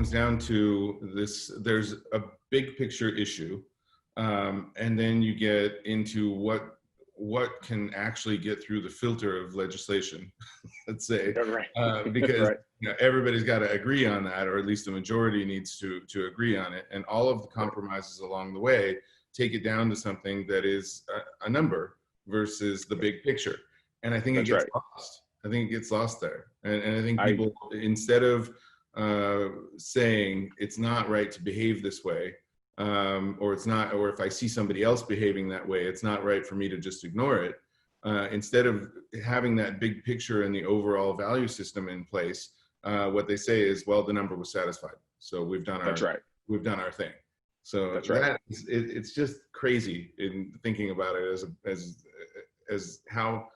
comes down to this, there's a big picture issue, and then you get into what can actually get through the filter of legislation, let's say, because Right. everybody's got to agree on that, or at least the majority needs to agree on it. And all of the compromises along the way take it down to something that is a number versus the big picture. And I think it gets lost. I think it gets lost there. And I think people, instead of saying it's not right to behave this way, or it's not, or if I see somebody else behaving that way, it's not right for me to just ignore it. Instead of having that big picture and the overall value system in place, what they say is, well, the number was satisfied, so we've done we've done our thing. So it's just crazy in thinking about it as how.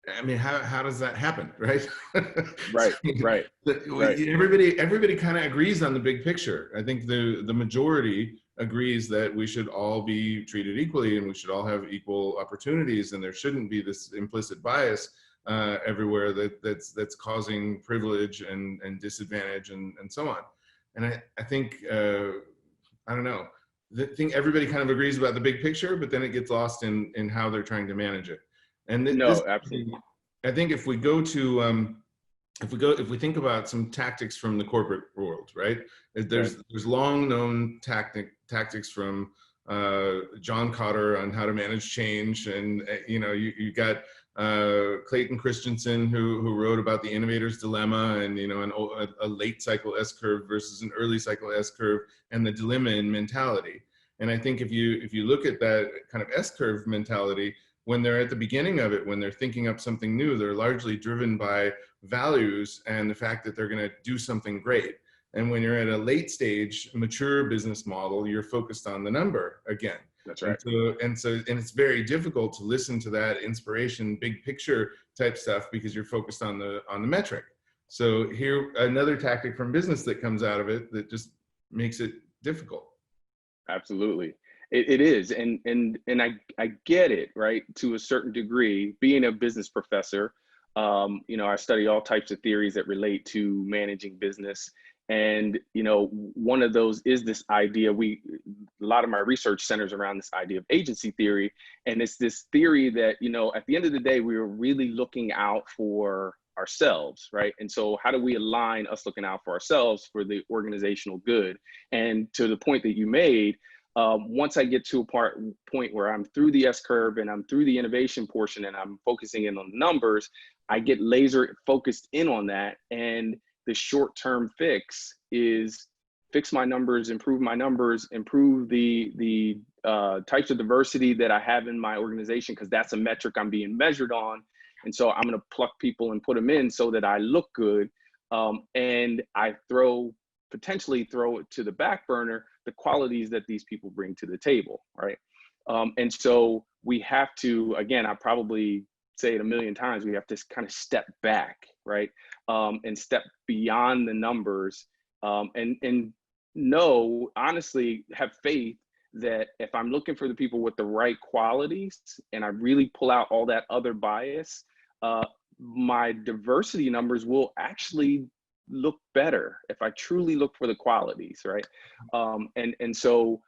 I mean, how does that happen, right? Right. Everybody kind of agrees on the big picture. I think the majority agrees that we should all be treated equally and we should all have equal opportunities, and there shouldn't be this implicit bias everywhere that's causing privilege and disadvantage and so on. And I think I don't know. I think everybody kind of agrees about the big picture, but then it gets lost in how they're trying to manage it. And absolutely. I think if we go to if we think about some tactics from the corporate world, right? There's long known tactics from John Cotter on how to manage change, and you got Clayton Christensen who wrote about the innovator's dilemma, and a late cycle S curve versus an early cycle S curve, and the dilemma in mentality. And I think if you look at that kind of S curve mentality, when they're at the beginning of it, when they're thinking up something new, they're largely driven by values and the fact that they're going to do something great. And when you're at a late stage, mature business model, you're focused on the number again. That's right. And it's very difficult to listen to that inspiration, big picture type stuff, because you're focused on the metric. So here, another tactic from business that comes out of it that just makes it difficult. Absolutely. It is, and I get it, right, to a certain degree. Being a business professor, I study all types of theories that relate to managing business, and one of those is this idea. A lot of my research centers around this idea of agency theory, and it's this theory that at the end of the day, we are really looking out for ourselves, right? And so how do we align us looking out for ourselves for the organizational good? And to the point that you made, once I get to a point where I'm through the S curve and I'm through the innovation portion and I'm focusing in on numbers, I get laser focused in on that. And the short-term fix is fix my numbers, improve the types of diversity that I have in my organization, because that's a metric I'm being measured on. And so I'm going to pluck people and put them in so that I look good. And I potentially throw it to the back burner, the qualities that these people bring to the table, right? And so we have to, again, I probably say it a million times, we have to kind of step back, right? And step beyond the numbers, and know, honestly, have faith that if I'm looking for the people with the right qualities and I really pull out all that other bias, my diversity numbers will actually look better if I truly look for the qualities, right? And so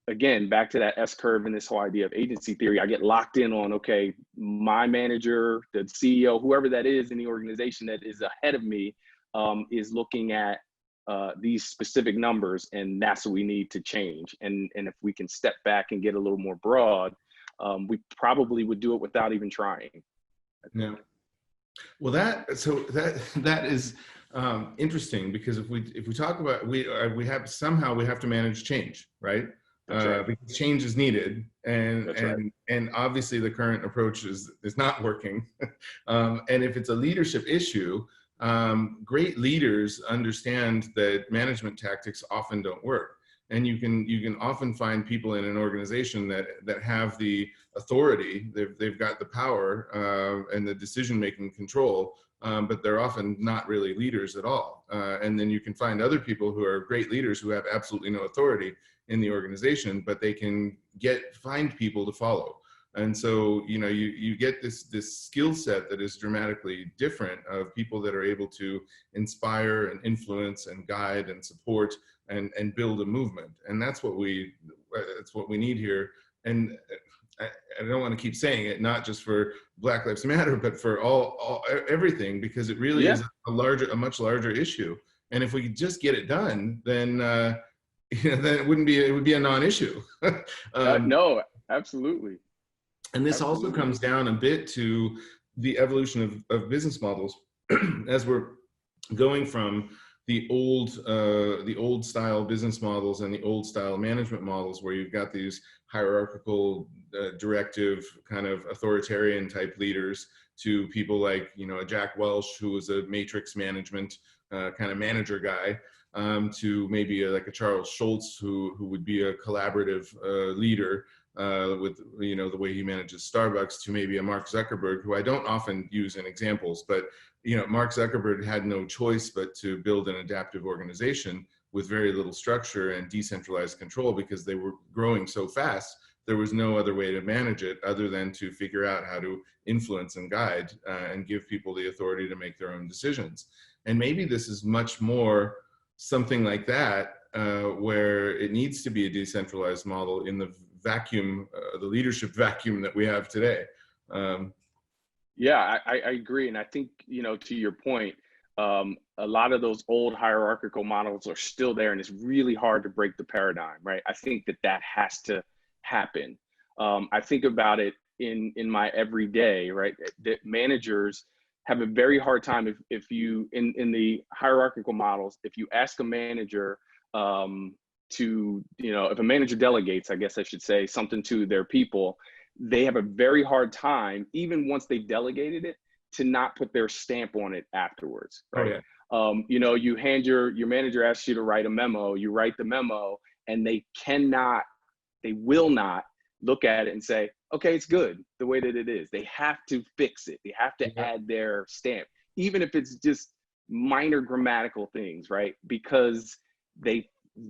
again, back to that S curve and this whole idea of agency theory, I get locked in on, okay, my manager, the CEO, whoever that is in the organization that is ahead of me, is looking at these specific numbers, and that's what we need to change. And if we can step back and get a little more broad, we probably would do it without even trying. Yeah. Well, that is interesting, because if we talk about, we have to manage change, right? Because change is needed, and obviously the current approach is not working. And if it's a leadership issue, great leaders understand that management tactics often don't work. And you can often find people in an organization that have the authority, they've got the power and the decision-making control, but they're often not really leaders at all. And then you can find other people who are great leaders who have absolutely no authority in the organization, but they can find people to follow. And so, you know, you get this skill set that is dramatically different of people that are able to inspire and influence and guide and support and build a movement. And that's what we need here. And I don't want to keep saying it, not just for Black Lives Matter, but for everything, because it really is a much larger issue. And if we could just get it done, then you know, then it would be a non-issue. No, absolutely. And this also comes down a bit to the evolution of business models as we're going from the old style business models and the old style management models, where you've got these hierarchical, directive, kind of authoritarian type leaders, to people like, you know, a Jack Welch, who was a matrix management kind of manager guy, to maybe like a Charles Schultz, who would be a collaborative leader, with, you know, the way he manages Starbucks, to maybe a Mark Zuckerberg, who I don't often use in examples, but, you know, Mark Zuckerberg had no choice but to build an adaptive organization with very little structure and decentralized control, because they were growing so fast. There was no other way to manage it other than to figure out how to influence and guide, and give people the authority to make their own decisions. And maybe this is much more something like that, where it needs to be a decentralized model in the vacuum, the leadership vacuum that we have today. Yeah, I agree. And I think, you know, to your point, a lot of those old hierarchical models are still there, and it's really hard to break the paradigm, right? I think that has to happen. I think about it in my everyday, right? That managers have a very hard time if you, in the hierarchical models, if you ask a manager to, you know, if a manager delegates, I guess I should say, something to their people, they have a very hard time, even once they've delegated it, to not put their stamp on it afterwards, right? Oh, yeah. You know, you hand your manager asks you to write a memo, you write the memo, and they will not look at it and say, okay, it's good the way that it is. They have to fix it. They have to add their stamp, even if it's just minor grammatical things, right? Because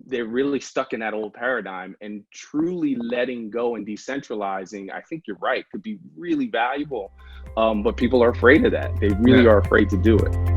they're really stuck in that old paradigm, and truly letting go and decentralizing, I think you're right, could be really valuable. But people are afraid of that. They really are afraid to do it.